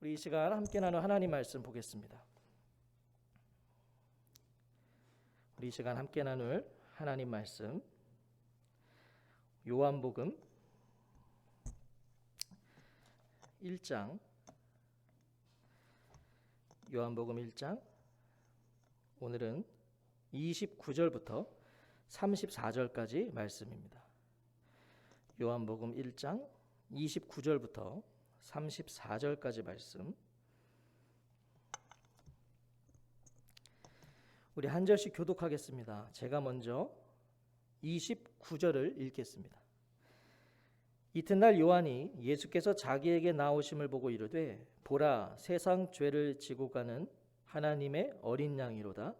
우리 이 시간 함께 나눌 하나님 말씀 보겠습니다. 우리 이 시간 함께 나눌 하나님 말씀 요한복음 1장 요한복음 1장 오늘은 29절부터 34절까지 말씀입니다. 요한복음 1장 29절부터 34절까지 말씀 우리 한 절씩 교독하겠습니다. 제가 먼저 29절을 읽겠습니다. 이튿날 요한이 예수께서 자기에게 나오심을 보고 이르되 보라 세상 죄를 지고 가는 하나님의 어린 양이로다.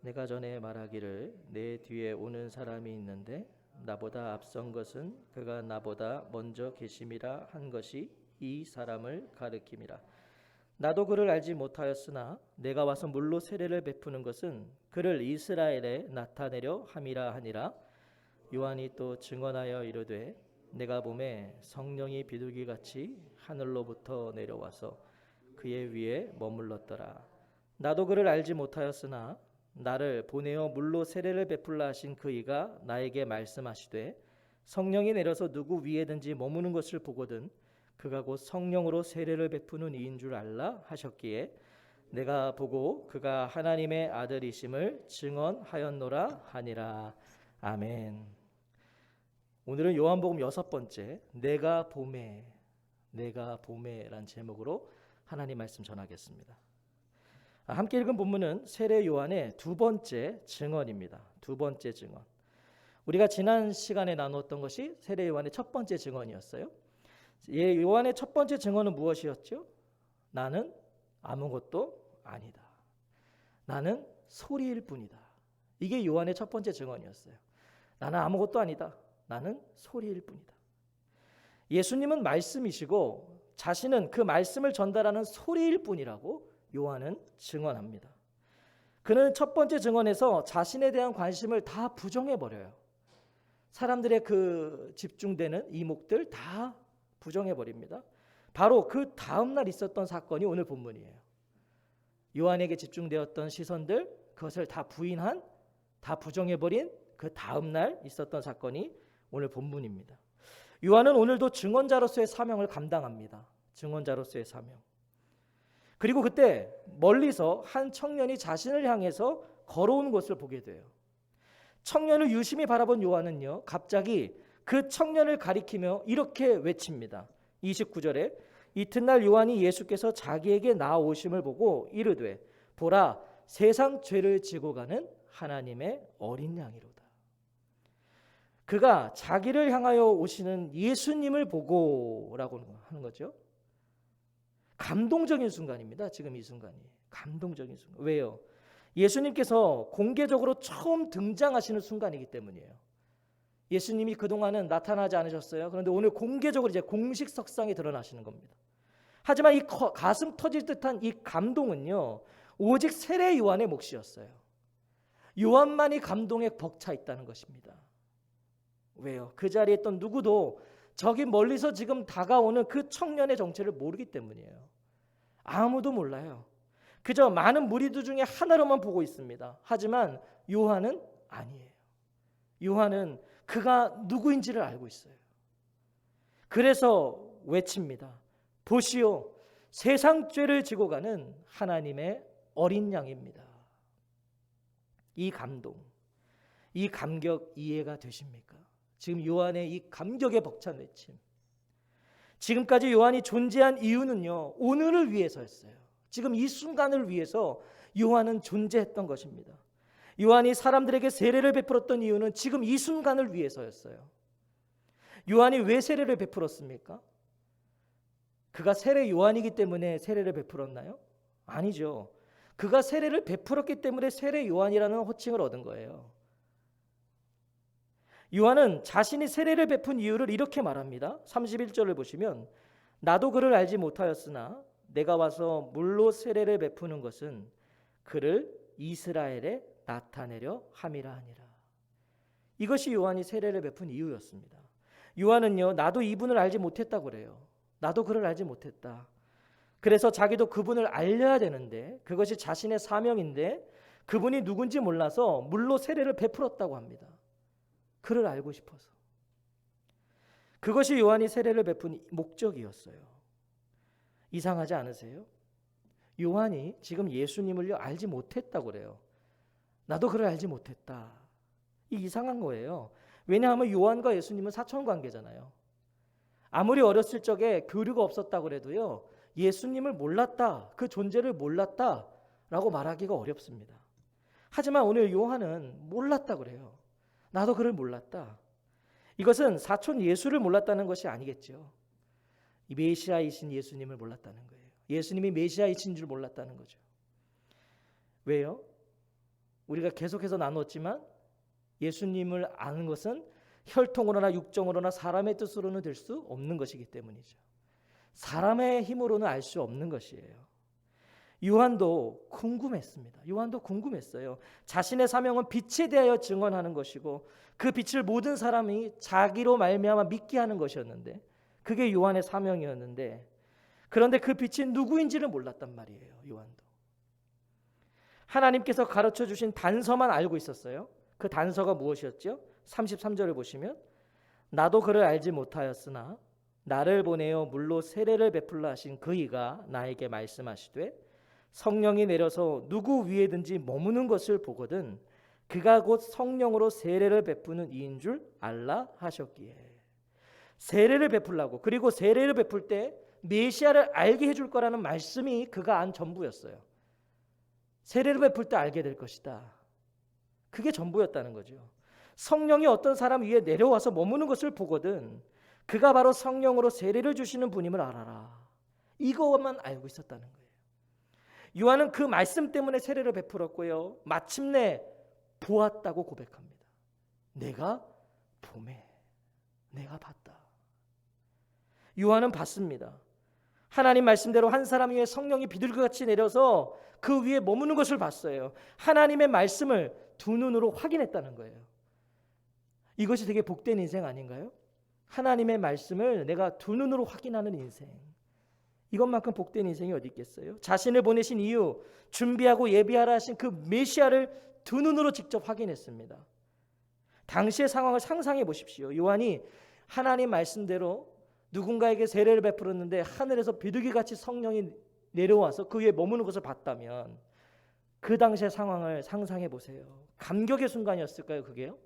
내가 전에 말하기를 내 뒤에 오는 사람이 있는데 나보다 앞선 것은 그가 나보다 먼저 계심이라 한 것이 이 사람을 가리킴이라. 나도 그를 알지 못하였으나 내가 와서 물로 세례를 베푸는 것은 그를 이스라엘에 나타내려 함이라 하니라. 요한이 또 증언하여 이르되 내가 보매 성령이 비둘기같이 하늘로부터 내려와서 그의 위에 머물렀더라. 나도 그를 알지 못하였으나 나를 보내어 물로 세례를 베풀라 하신 그이가 나에게 말씀하시되 성령이 내려서 누구 위에든지 머무는 것을 보거든 그가 곧 성령으로 세례를 베푸는 이인 줄 알라 하셨기에 내가 보고 그가 하나님의 아들이심을 증언하였노라 하니라. 아멘. 오늘은 요한복음 6번째 내가 보매란 제목으로 하나님 말씀 전하겠습니다. 함께 읽은 본문은 세례 요한의 두 번째 증언입니다. 두 번째 증언. 우리가 지난 시간에 나누었던 것이 세례 요한의 첫 번째 증언이었어요. 요한의 첫 번째 증언은 무엇이었죠? 나는 아무것도 아니다. 나는 소리일 뿐이다. 이게 요한의 첫 번째 증언이었어요. 나는 아무것도 아니다. 나는 소리일 뿐이다. 예수님은 말씀이시고 자신은 그 말씀을 전달하는 소리일 뿐이라고 요한은 증언합니다. 그는 첫 번째 증언에서 자신에 대한 관심을 다 부정해버려요. 사람들의 그 집중되는 이목들 다 부정해버립니다. 바로 그 다음날 있었던 사건이 오늘 본문이에요. 요한에게 집중되었던 시선들 그것을 다 부인한 다 부정해버린 그 다음날 있었던 사건이 오늘 본문입니다. 요한은 오늘도 증언자로서의 사명을 감당합니다. 증언자로서의 사명. 그리고 그때 멀리서 한 청년이 자신을 향해서 걸어오는 것을 보게 돼요. 청년을 유심히 바라본 요한은요, 갑자기 그 청년을 가리키며 이렇게 외칩니다. 29절에 이튿날 요한이 예수께서 자기에게 나오심을 보고 이르되 보라 세상 죄를 지고 가는 하나님의 어린 양이로다. 그가 자기를 향하여 오시는 예수님을 보고라고 하는 거죠. 감동적인 순간입니다. 지금 이 순간이 감동적인 순간. 왜요? 예수님께서 공개적으로 처음 등장하시는 순간이기 때문이에요. 예수님이 그동안은 나타나지 않으셨어요. 그런데 오늘 공개적으로 이제 공식 석상에 드러나시는 겁니다. 하지만 이 가슴 터질 듯한 이 감동은요, 오직 세례 요한의 몫이었어요. 요한만이 감동에 벅차 있다는 것입니다. 왜요? 그 자리에 있던 누구도 저기 멀리서 지금 다가오는 그 청년의 정체를 모르기 때문이에요. 아무도 몰라요. 그저 많은 무리들 중에 하나로만 보고 있습니다. 하지만 요한은 아니에요. 요한은 그가 누구인지를 알고 있어요. 그래서 외칩니다. 보시오, 세상 죄를 지고 가는 하나님의 어린 양입니다. 이 감동, 이 감격 이해가 되십니까? 지금 요한의 이 감격에 벅찬 외침. 지금까지 요한이 존재한 이유는요, 오늘을 위해서였어요. 지금 이 순간을 위해서 요한은 존재했던 것입니다. 요한이 사람들에게 세례를 베풀었던 이유는 지금 이 순간을 위해서였어요. 요한이 왜 세례를 베풀었습니까? 그가 세례 요한이기 때문에 세례를 베풀었나요? 아니죠. 그가 세례를 베풀었기 때문에 세례 요한이라는 호칭을 얻은 거예요. 요한은 자신이 세례를 베푼 이유를 이렇게 말합니다. 31절을 보시면 나도 그를 알지 못하였으나 내가 와서 물로 세례를 베푸는 것은 그를 이스라엘에 나타내려 함이라 하니라. 이것이 요한이 세례를 베푼 이유였습니다. 요한은요, 나도 이분을 알지 못했다고 그래요. 나도 그를 알지 못했다. 그래서 자기도 그분을 알려야 되는데 그것이 자신의 사명인데 그분이 누군지 몰라서 물로 세례를 베풀었다고 합니다. 그를 알고 싶어서. 그것이 요한이 세례를 베푼 목적이었어요. 이상하지 않으세요? 요한이 지금 예수님을 알지 못했다고 그래요. 나도 그를 알지 못했다. 이 이상한 거예요. 왜냐하면 요한과 예수님은 사촌관계잖아요. 아무리 어렸을 적에 교류가 없었다고 그래도요, 예수님을 몰랐다, 그 존재를 몰랐다라고 말하기가 어렵습니다. 하지만 오늘 요한은 몰랐다 그래요. 나도 그를 몰랐다. 이것은 사촌 예수를 몰랐다는 것이 아니겠죠. 이 메시아이신 예수님을 몰랐다는 거예요. 예수님이 메시아이신 줄 몰랐다는 거죠. 왜요? 우리가 계속해서 나눴지만 예수님을 아는 것은 혈통으로나 육정으로나 사람의 뜻으로는 될 수 없는 것이기 때문이죠. 사람의 힘으로는 알 수 없는 것이에요. 요한도 궁금했습니다. 요한도 궁금했어요. 자신의 사명은 빛에 대하여 증언하는 것이고 그 빛을 모든 사람이 자기로 말미암아 믿게 하는 것이었는데 그게 요한의 사명이었는데 그런데 그 빛이 누구인지를 몰랐단 말이에요. 요한도. 하나님께서 가르쳐 주신 단서만 알고 있었어요. 그 단서가 무엇이었죠? 33절을 보시면 나도 그를 알지 못하였으나 나를 보내어 물로 세례를 베풀라 하신 그이가 나에게 말씀하시되 성령이 내려서 누구 위에든지 머무는 것을 보거든 그가 곧 성령으로 세례를 베푸는 이인 줄 알라 하셨기에. 세례를 베풀라고, 그리고 세례를 베풀 때 메시아를 알게 해줄 거라는 말씀이 그가 안 전부였어요. 세례를 베풀 때 알게 될 것이다. 그게 전부였다는 거죠. 성령이 어떤 사람 위에 내려와서 머무는 것을 보거든 그가 바로 성령으로 세례를 주시는 분임을 알아라. 이것만 알고 있었다는 거예요. 요한은 그 말씀 때문에 세례를 베풀었고요. 마침내 보았다고 고백합니다. 내가 보매, 내가 봤다. 요한은 봤습니다. 하나님 말씀대로 한 사람 위에 성령이 비둘기같이 내려서 그 위에 머무는 것을 봤어요. 하나님의 말씀을 두 눈으로 확인했다는 거예요. 이것이 되게 복된 인생 아닌가요? 하나님의 말씀을 내가 두 눈으로 확인하는 인생. 이것만큼 복된 인생이 어디 있겠어요? 자신을 보내신 이유, 준비하고 예비하라 하신 그 메시아를 두 눈으로 직접 확인했습니다. 당시의 상황을 상상해 보십시오. 요한이 하나님 말씀대로 누군가에게 세례를 베풀었는데 하늘에서 비둘기같이 성령이 내려와서 그 위에 머무는 것을 봤다면 그 당시의 상황을 상상해 보세요. 감격의 순간이었을까요? 그게요?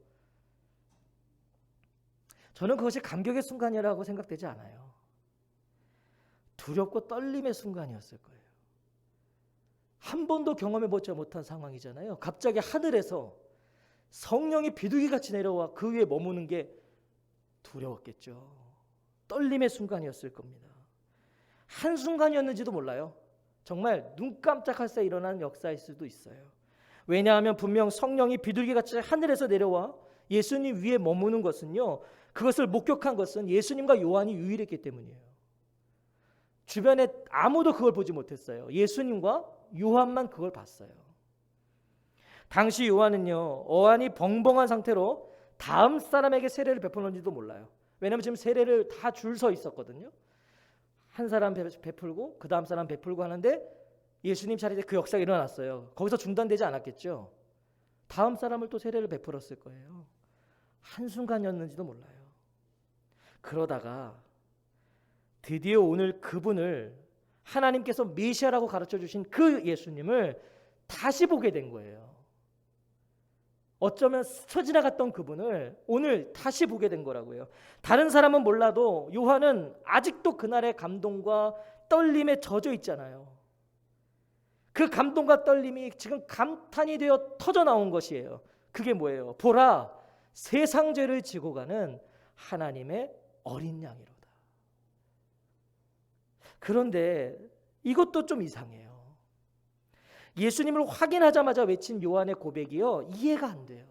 저는 그것이 감격의 순간이라고 생각되지 않아요. 두렵고 떨림의 순간이었을 거예요. 한 번도 경험해보지 못한 상황이잖아요. 갑자기 하늘에서 성령이 비둘기같이 내려와 그 위에 머무는 게 두려웠겠죠. 떨림의 순간이었을 겁니다. 한순간이었는지도 몰라요. 정말 눈 깜짝할 새 일어난 역사일 수도 있어요. 왜냐하면 분명 성령이 비둘기같이 하늘에서 내려와 예수님 위에 머무는 것은요, 그것을 목격한 것은 예수님과 요한이 유일했기 때문이에요. 주변에 아무도 그걸 보지 못했어요. 예수님과 요한만 그걸 봤어요. 당시 요한은요, 어안이 벙벙한 상태로 다음 사람에게 세례를 베푸는지도 몰라요. 왜냐하면 지금 세례를 다 줄 서 있었거든요. 한 사람 베풀고 그 다음 사람 베풀고 하는데 예수님 차례에 그 역사가 일어났어요. 거기서 중단되지 않았겠죠. 다음 사람을 또 세례를 베풀었을 거예요. 한순간이었는지도 몰라요. 그러다가 드디어 오늘 그분을 하나님께서 메시아라고 가르쳐 주신 그 예수님을 다시 보게 된 거예요. 어쩌면 스쳐 지나갔던 그분을 오늘 다시 보게 된 거라고요. 다른 사람은 몰라도 요한은 아직도 그날의 감동과 떨림에 젖어 있잖아요. 그 감동과 떨림이 지금 감탄이 되어 터져 나온 것이에요. 그게 뭐예요? 보라, 세상 죄를 지고 가는 하나님의 어린 양이로다. 그런데 이것도 좀 이상해요. 예수님을 확인하자마자 외친 요한의 고백이요, 이해가 안 돼요.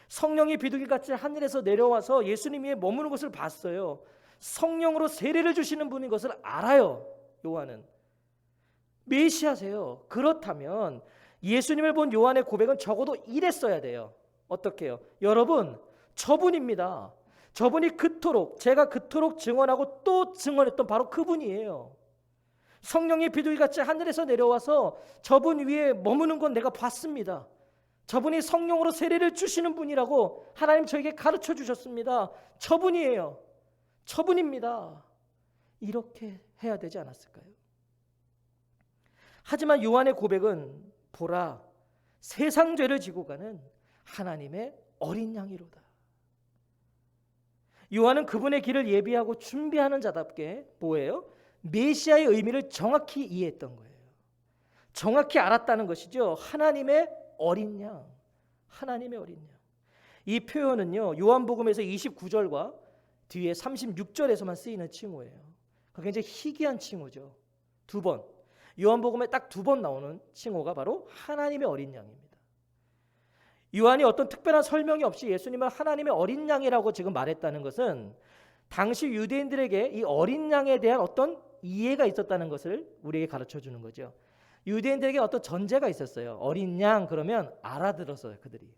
성령이 비둘기같이 하늘에서 내려와서 예수님 위에 머무는 것을 봤어요. 성령으로 세례를 주시는 분인 것을 알아요. 요한은 메시아세요. 그렇다면 예수님을 본 요한의 고백은 적어도 이랬어야 돼요. 어떻게 해요? 여러분, 저분입니다. 저분이 제가 그토록 증언하고 또 증언했던 바로 그분이에요. 성령의 비둘기같이 하늘에서 내려와서 저분 위에 머무는 건 내가 봤습니다. 저분이 성령으로 세례를 주시는 분이라고 하나님 저에게 가르쳐 주셨습니다. 저분이에요. 저분입니다. 이렇게 해야 되지 않았을까요? 하지만 요한의 고백은 보라, 세상 죄를 지고 가는 하나님의 어린 양이로다. 요한은 그분의 길을 예비하고 준비하는 자답게 뭐예요? 메시아의 의미를 정확히 이해했던 거예요. 정확히 알았다는 것이죠. 하나님의 어린 양, 하나님의 어린 양. 이 표현은요, 요한복음에서 29절과 뒤에 36절에서만 쓰이는 칭호예요. 굉장히 희귀한 칭호죠. 두 번, 요한복음에 딱 두 번 나오는 칭호가 바로 하나님의 어린 양입니다. 요한이 어떤 특별한 설명이 없이 예수님을 하나님의 어린 양이라고 지금 말했다는 것은 당시 유대인들에게 이 어린 양에 대한 어떤 이해가 있었다는 것을 우리에게 가르쳐 주는 거죠. 유대인들에게 어떤 전제가 있었어요. 어린 양 그러면 알아들었어요, 그들이.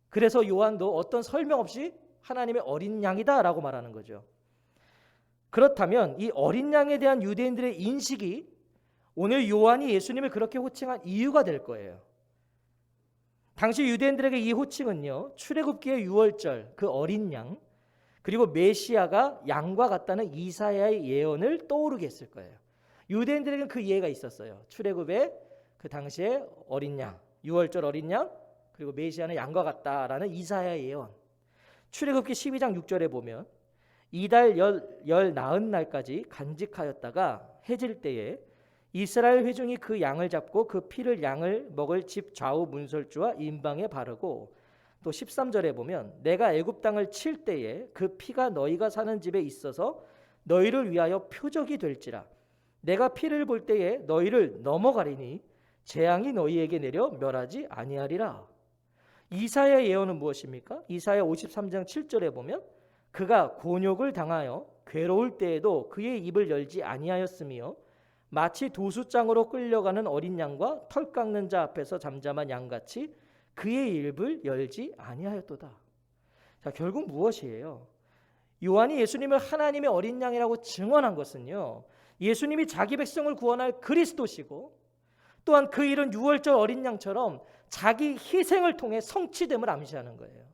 그래서 요한도 어떤 설명 없이 하나님의 어린 양이다라고 말하는 거죠. 그렇다면 이 어린 양에 대한 유대인들의 인식이 오늘 요한이 예수님을 그렇게 호칭한 이유가 될 거예요. 당시 유대인들에게 이 호칭은요, 출애굽기의 유월절 그 어린 양, 그리고 메시아가 양과 같다는 이사야의 예언을 떠오르게 했을 거예요. 유대인들에게는 그 이해가 있었어요. 출애굽의 그 당시에 어린 양, 유월절 어린 양, 그리고 메시아는 양과 같다라는 이사야의 예언. 출애굽기 12장 6절에 보면 이달 열 나흔 날까지 간직하였다가 해질 때에 이스라엘 회중이 그 양을 잡고 그 피를 양을 먹을 집 좌우 문설주와 임방에 바르고, 또 13절에 보면 내가 애굽 땅을 칠 때에 그 피가 너희가 사는 집에 있어서 너희를 위하여 표적이 될지라. 내가 피를 볼 때에 너희를 넘어가리니 재앙이 너희에게 내려 멸하지 아니하리라. 이사야의 예언은 무엇입니까? 이사야 53장 7절에 보면 그가 곤욕을 당하여 괴로울 때에도 그의 입을 열지 아니하였으며 마치 도수장으로 끌려가는 어린 양과 털 깎는 자 앞에서 잠잠한 양같이 그의 입을 열지 아니하였도다. 자, 결국 무엇이에요? 요한이 예수님을 하나님의 어린 양이라고 증언한 것은요, 예수님이 자기 백성을 구원할 그리스도시고 또한 그 일은 유월절 어린 양처럼 자기 희생을 통해 성취됨을 암시하는 거예요.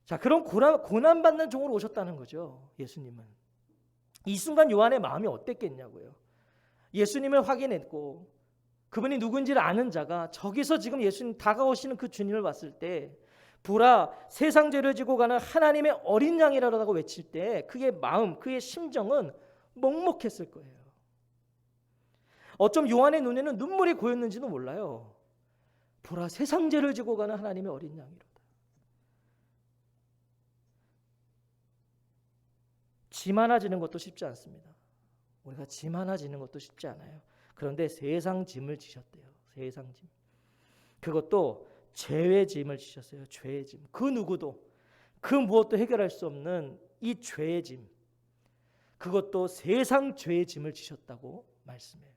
자, 그런 고난받는 종으로 오셨다는 거죠, 예수님은. 이 순간 요한의 마음이 어땠겠냐고요. 예수님을 확인했고 그분이 누군지를 아는 자가 저기서 지금 예수님 다가오시는 그 주님을 봤을 때 보라, 세상 죄를 지고 가는 하나님의 어린 양이라고 외칠 때 그의 마음, 그의 심정은 먹먹했을 거예요. 어쩜 요한의 눈에는 눈물이 고였는지도 몰라요. 보라, 세상 죄를 지고 가는 하나님의 어린 양이로다. 짐 하나 지는 것도 쉽지 않습니다. 우리가 짐 하나 지는 것도 쉽지 않아요. 그런데 세상 짐을 지셨대요. 세상 짐. 그것도 죄의 짐을 지셨어요. 죄의 짐. 그 누구도 그 무엇도 해결할 수 없는 이 죄의 짐. 그것도 세상 죄의 짐을 지셨다고 말씀해요.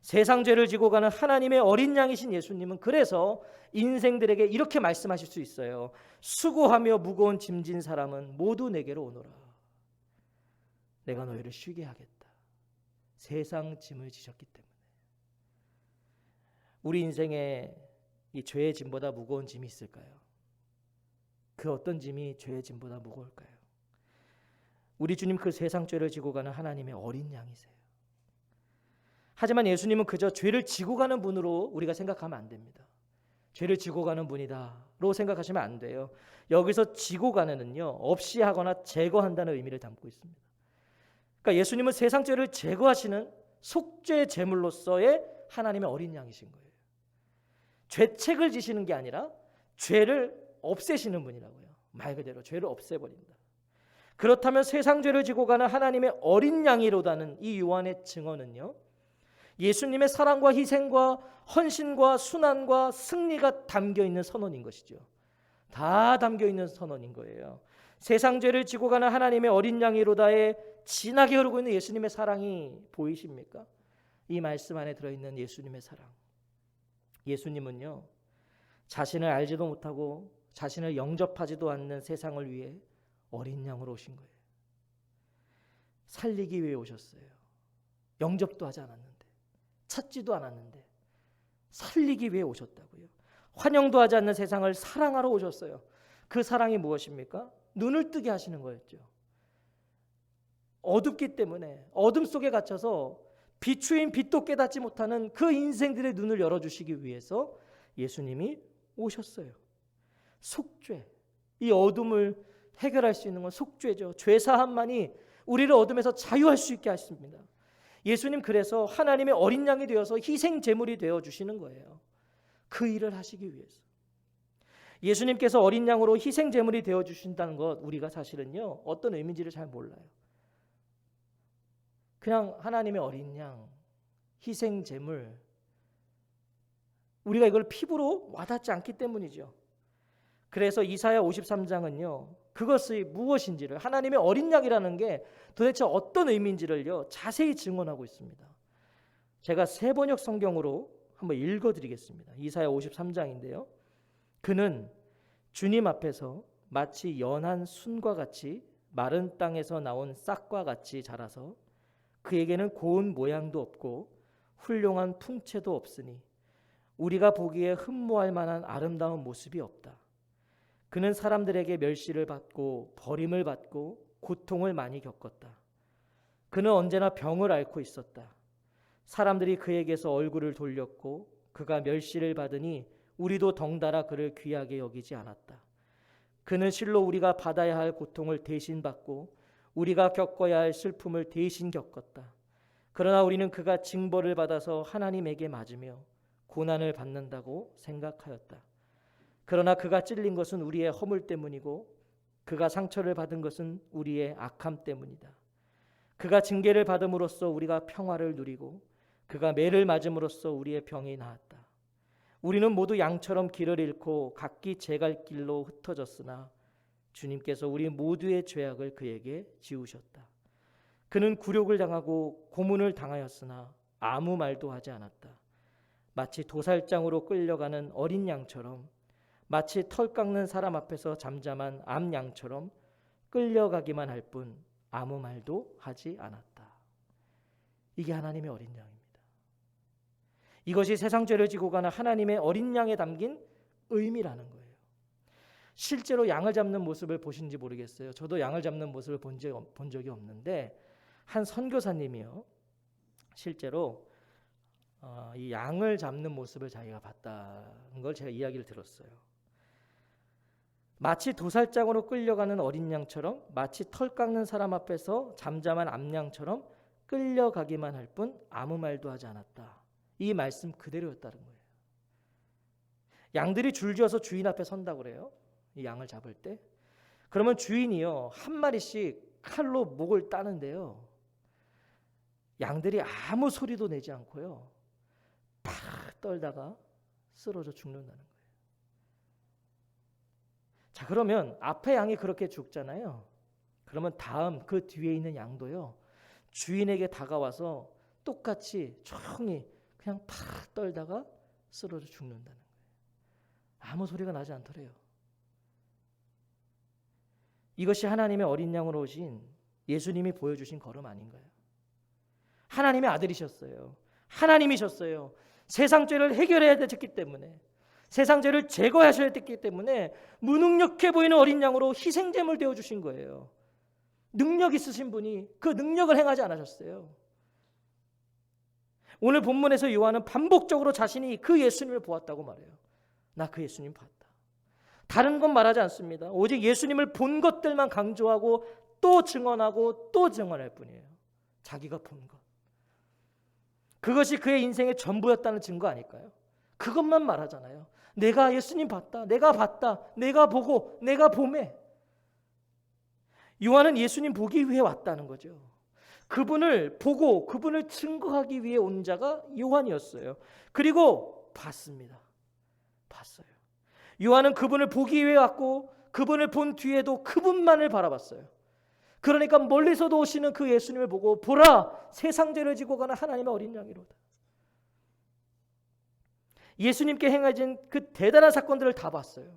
세상 죄를 지고 가는 하나님의 어린 양이신 예수님은 그래서 인생들에게 이렇게 말씀하실 수 있어요. 수고하며 무거운 짐진 사람은 모두 내게로 오너라. 내가 너희를 쉬게 하겠다. 세상 짐을 지셨기 때문에. 우리 인생에 이 죄의 짐보다 무거운 짐이 있을까요? 그 어떤 짐이 죄의 짐보다 무거울까요? 우리 주님 그 세상 죄를 지고 가는 하나님의 어린 양이세요. 하지만 예수님은 그저 죄를 지고 가는 분으로 우리가 생각하면 안 됩니다. 죄를 지고 가는 분이다로 생각하시면 안 돼요. 여기서 지고 가는은요, 없이 하거나 제거한다는 의미를 담고 있습니다. 그러니까 예수님은 세상 죄를 제거하시는 속죄 제물로서의 하나님의 어린 양이신 거예요. 죄책을 지시는 게 아니라 죄를 없애시는 분이라고요. 말 그대로 죄를 없애버린다. 그렇다면 세상 죄를 지고 가는 하나님의 어린 양이로다는 이 요한의 증언은요, 예수님의 사랑과 희생과 헌신과 순환과 승리가 담겨있는 선언인 것이죠. 다 담겨있는 선언인 거예요. 세상 죄를 지고 가는 하나님의 어린 양이로다에 진하게 흐르고 있는 예수님의 사랑이 보이십니까? 이 말씀 안에 들어있는 예수님의 사랑. 예수님은요, 자신을 알지도 못하고 자신을 영접하지도 않는 세상을 위해 어린 양으로 오신 거예요. 살리기 위해 오셨어요. 영접도 하지 않았는데, 찾지도 않았는데 살리기 위해 오셨다고요. 환영도 하지 않는 세상을 사랑하러 오셨어요. 그 사랑이 무엇입니까? 눈을 뜨게 하시는 거였죠. 어둡기 때문에 어둠 속에 갇혀서 비추인 빛도 깨닫지 못하는 그 인생들의 눈을 열어주시기 위해서 예수님이 오셨어요. 속죄, 이 어둠을 해결할 수 있는 건 속죄죠. 죄사함만이 우리를 어둠에서 자유할 수 있게 하십니다. 예수님 그래서 하나님의 어린 양이 되어서 희생 제물이 되어 주시는 거예요. 그 일을 하시기 위해서. 예수님께서 어린 양으로 희생 제물이 되어 주신다는 것, 우리가 사실은요 어떤 의미인지를 잘 몰라요. 그냥 하나님의 어린 양, 희생 제물, 우리가 이걸 피부로 와닿지 않기 때문이죠. 그래서 이사야 53장은요 그것이 무엇인지를, 하나님의 어린 양이라는 게 도대체 어떤 의미인지를요 자세히 증언하고 있습니다. 제가 새 번역 성경으로 한번 읽어드리겠습니다. 이사야 53장인데요. 그는 주님 앞에서 마치 연한 순과 같이 마른 땅에서 나온 싹과 같이 자라서 그에게는 고운 모양도 없고 훌륭한 풍채도 없으니 우리가 보기에 흠모할 만한 아름다운 모습이 없다. 그는 사람들에게 멸시를 받고 버림을 받고 고통을 많이 겪었다. 그는 언제나 병을 앓고 있었다. 사람들이 그에게서 얼굴을 돌렸고 그가 멸시를 받으니 우리도 덩달아 그를 귀하게 여기지 않았다. 그는 실로 우리가 받아야 할 고통을 대신 받고 우리가 겪어야 할 슬픔을 대신 겪었다. 그러나 우리는 그가 징벌을 받아서 하나님에게 맞으며 고난을 받는다고 생각하였다. 그러나 그가 찔린 것은 우리의 허물 때문이고 그가 상처를 받은 것은 우리의 악함 때문이다. 그가 징계를 받음으로써 우리가 평화를 누리고 그가 매를 맞음으로써 우리의 병이 나았다. 우리는 모두 양처럼 길을 잃고 각기 제갈 길로 흩어졌으나 주님께서 우리 모두의 죄악을 그에게 지우셨다. 그는 굴욕을 당하고 고문을 당하였으나 아무 말도 하지 않았다. 마치 도살장으로 끌려가는 어린 양처럼, 마치 털 깎는 사람 앞에서 잠잠한 암양처럼 끌려가기만 할 뿐 아무 말도 하지 않았다. 이게 하나님의 어린 양입니다. 이것이 세상 죄를 지고 가는 하나님의 어린 양에 담긴 의미라는 거예요. 실제로 양을 잡는 모습을 보신지 모르겠어요. 저도 양을 잡는 모습을 본 적이 없는데 한 선교사님이요, 실제로 이 양을 잡는 모습을 자기가 봤다는 걸 제가 이야기를 들었어요. 마치 도살장으로 끌려가는 어린 양처럼, 마치 털 깎는 사람 앞에서 잠잠한 암양처럼 끌려가기만 할 뿐 아무 말도 하지 않았다. 이 말씀 그대로였다는 거예요. 양들이 줄지어서 주인 앞에 선다고 그래요. 이 양을 잡을 때. 그러면 주인이요 한 마리씩 칼로 목을 따는데요, 양들이 아무 소리도 내지 않고요 팍 떨다가 쓰러져 죽는다는 거예요. 자, 그러면 앞에 양이 그렇게 죽잖아요. 그러면 다음 그 뒤에 있는 양도요 주인에게 다가와서 똑같이 조용히 그냥 팍 떨다가 쓰러져 죽는다는 거예요. 아무 소리가 나지 않더래요. 이것이 하나님의 어린 양으로 오신 예수님이 보여주신 걸음 아닌가요? 하나님의 아들이셨어요. 하나님이셨어요. 세상 죄를 해결해야 됐기 때문에, 세상 죄를 제거하셔야 됐기 때문에 무능력해 보이는 어린 양으로 희생제물 되어주신 거예요. 능력 있으신 분이 그 능력을 행하지 않으셨어요. 오늘 본문에서 요한은 반복적으로 자신이 그 예수님을 보았다고 말해요. 나 그 예수님 봤다. 다른 건 말하지 않습니다. 오직 예수님을 본 것들만 강조하고 또 증언하고 또 증언할 뿐이에요. 자기가 본 것. 그것이 그의 인생의 전부였다는 증거 아닐까요? 그것만 말하잖아요. 내가 예수님 봤다. 내가 봤다. 내가 보고 내가 보매. 요한은 예수님 보기 위해 왔다는 거죠. 그분을 보고 그분을 증거하기 위해 온 자가 요한이었어요. 그리고 봤습니다. 봤어요. 요한은 그분을 보기 위해 왔고 그분을 본 뒤에도 그분만을 바라봤어요. 그러니까 멀리서도 오시는 그 예수님을 보고 보라, 세상 죄를 지고 가는 하나님의 어린 양이로다. 예수님께 행하신 그 대단한 사건들을 다 봤어요.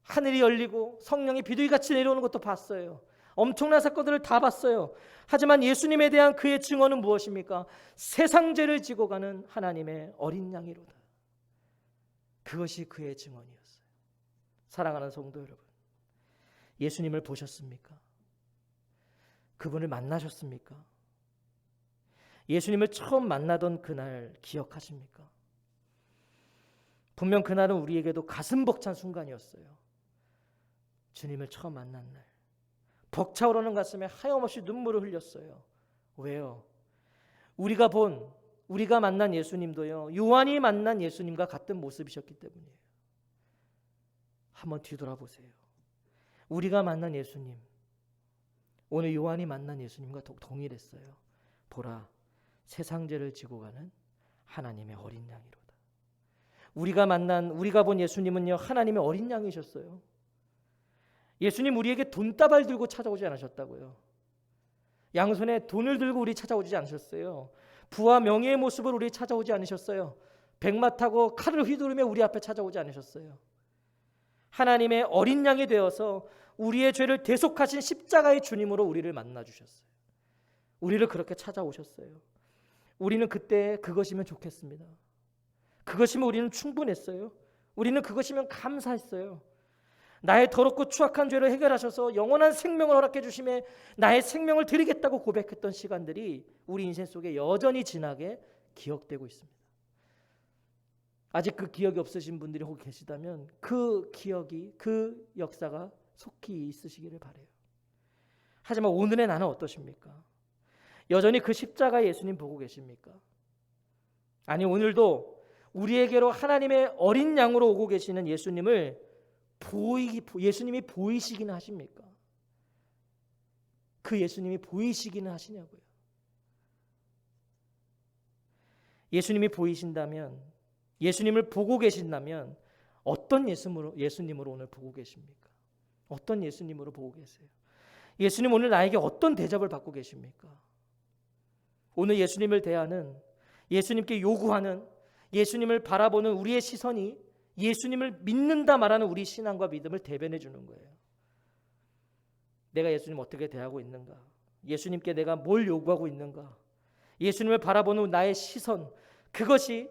하늘이 열리고 성령이 비둘기같이 내려오는 것도 봤어요. 엄청난 사건들을 다 봤어요. 하지만 예수님에 대한 그의 증언은 무엇입니까? 세상 죄를 지고 가는 하나님의 어린 양이로다. 그것이 그의 증언이었어요. 사랑하는 성도 여러분, 예수님을 보셨습니까? 그분을 만나셨습니까? 예수님을 처음 만나던 그날 기억하십니까? 분명 그날은 우리에게도 가슴 벅찬 순간이었어요. 주님을 처음 만난 날, 벅차오르는 가슴에 하염없이 눈물을 흘렸어요. 왜요? 우리가 만난 예수님도요, 요한이 만난 예수님과 같은 모습이셨기 때문이에요. 한번 뒤돌아보세요. 우리가 만난 예수님, 오늘 요한이 만난 예수님과 동일했어요. 보라, 세상 죄를 지고 가는 하나님의 어린 양이로다. 우리가 본 예수님은요, 하나님의 어린 양이셨어요. 예수님 우리에게 돈다발 들고 찾아오지 않으셨다고요. 양손에 돈을 들고 우리 찾아오지 않으셨어요. 부와 명예의 모습으로 우리 찾아오지 않으셨어요. 백마 타고 칼을 휘두르며 우리 앞에 찾아오지 않으셨어요. 하나님의 어린 양이 되어서 우리의 죄를 대속하신 십자가의 주님으로 우리를 만나주셨어요. 우리를 그렇게 찾아오셨어요. 우리는 그때 그것이면 좋겠습니다. 그것이면 우리는 충분했어요. 우리는 그것이면 감사했어요. 나의 더럽고 추악한 죄를 해결하셔서 영원한 생명을 허락해 주심에 나의 생명을 드리겠다고 고백했던 시간들이 우리 인생 속에 여전히 진하게 기억되고 있습니다. 아직 그 기억이 없으신 분들이 혹 계시다면 그 기억이, 그 역사가 속히 있으시기를 바라요. 하지만 오늘의 나는 어떠십니까? 여전히 그 십자가 예수님 보고 계십니까? 아니, 오늘도 우리에게로 하나님의 어린 양으로 오고 계시는 예수님을 예수님이 보이시기는 하십니까? 그 예수님이 보이시기는 하시냐고요. 예수님이 보이신다면, 예수님을 보고 계신다면 어떤 예수님으로 오늘 보고 계십니까? 어떤 예수님으로 보고 계세요? 예수님 오늘 나에게 어떤 대접을 받고 계십니까? 오늘 예수님을 대하는, 예수님께 요구하는, 예수님을 바라보는 우리의 시선이 예수님을 믿는다 말하는 우리 신앙과 믿음을 대변해 주는 거예요. 내가 예수님 어떻게 대하고 있는가? 예수님께 내가 뭘 요구하고 있는가? 예수님을 바라보는 나의 시선, 그것이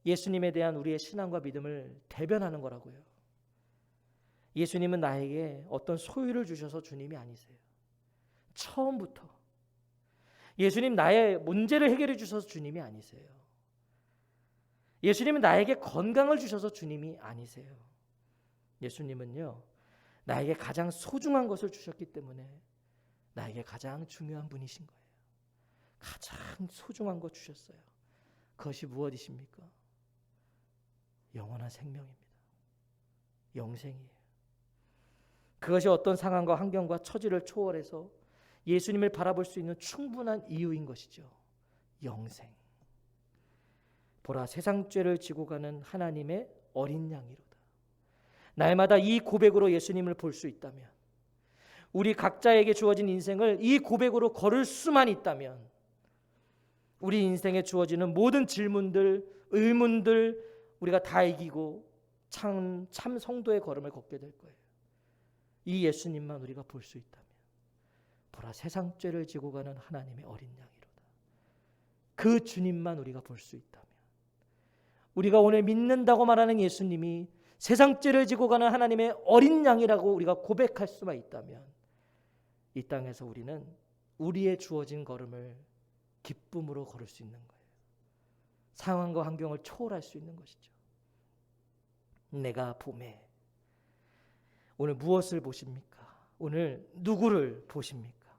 예수님에 대한 우리의 신앙과 믿음을 대변하는 거라고요. 예수님은 나에게 어떤 소유를 주셔서 주님이 아니세요. 처음부터 예수님 나의 문제를 해결해 주셔서 주님이 아니세요. 예수님은 나에게 건강을 주셔서 주님이 아니세요. 예수님은요, 나에게 가장 소중한 것을 주셨기 때문에 나에게 가장 중요한 분이신 거예요. 가장 소중한 것 주셨어요. 그것이 무엇이십니까? 영원한 생명입니다. 영생이에요. 그것이 어떤 상황과 환경과 처지를 초월해서 예수님을 바라볼 수 있는 충분한 이유인 것이죠. 영생. 보라, 세상 죄를 지고 가는 하나님의 어린 양이로다. 날마다 이 고백으로 예수님을 볼 수 있다면, 우리 각자에게 주어진 인생을 이 고백으로 걸을 수만 있다면, 우리 인생에 주어지는 모든 질문들, 의문들 우리가 다 이기고 참 성도의 걸음을 걷게 될 거예요. 이 예수님만 우리가 볼 수 있다면, 보라, 세상 죄를 지고 가는 하나님의 어린 양이로다. 그 주님만 우리가 볼 수 있다면, 우리가 오늘 믿는다고 말하는 예수님이 세상 죄를 지고 가는 하나님의 어린 양이라고 우리가 고백할 수만 있다면, 이 땅에서 우리는 우리의 주어진 걸음을 기쁨으로 걸을 수 있는 거예요. 상황과 환경을 초월할 수 있는 것이죠. 내가 봄에 오늘 무엇을 보십니까? 오늘 누구를 보십니까?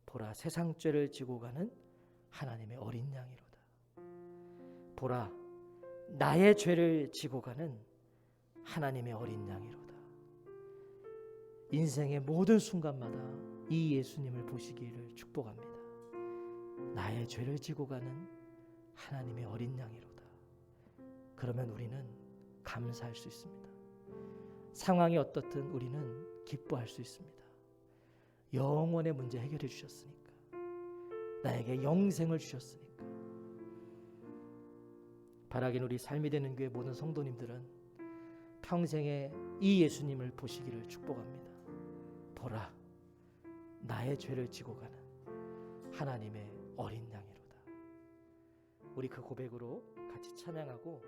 보라, 세상 죄를 지고 가는 하나님의 어린 양이로다. 보라, 나의 죄를 지고 가는 하나님의 어린 양이로다. 인생의 모든 순간마다 이 예수님을 보시기를 축복합니다. 나의 죄를 지고 가는 하나님의 어린 양이로다. 그러면 우리는 감사할 수 있습니다. 상황이 어떻든 우리는 기뻐할 수 있습니다. 영원의 문제 해결해 주셨으니까, 나에게 영생을 주셨으니까. 바라긴 우리 삶이 되는 교회 모든 성도님들은 평생에 이 예수님을 보시기를 축복합니다. 보라, 나의 죄를 지고 가는 하나님의 어린 양이로다. 우리 그 고백으로 같이 찬양하고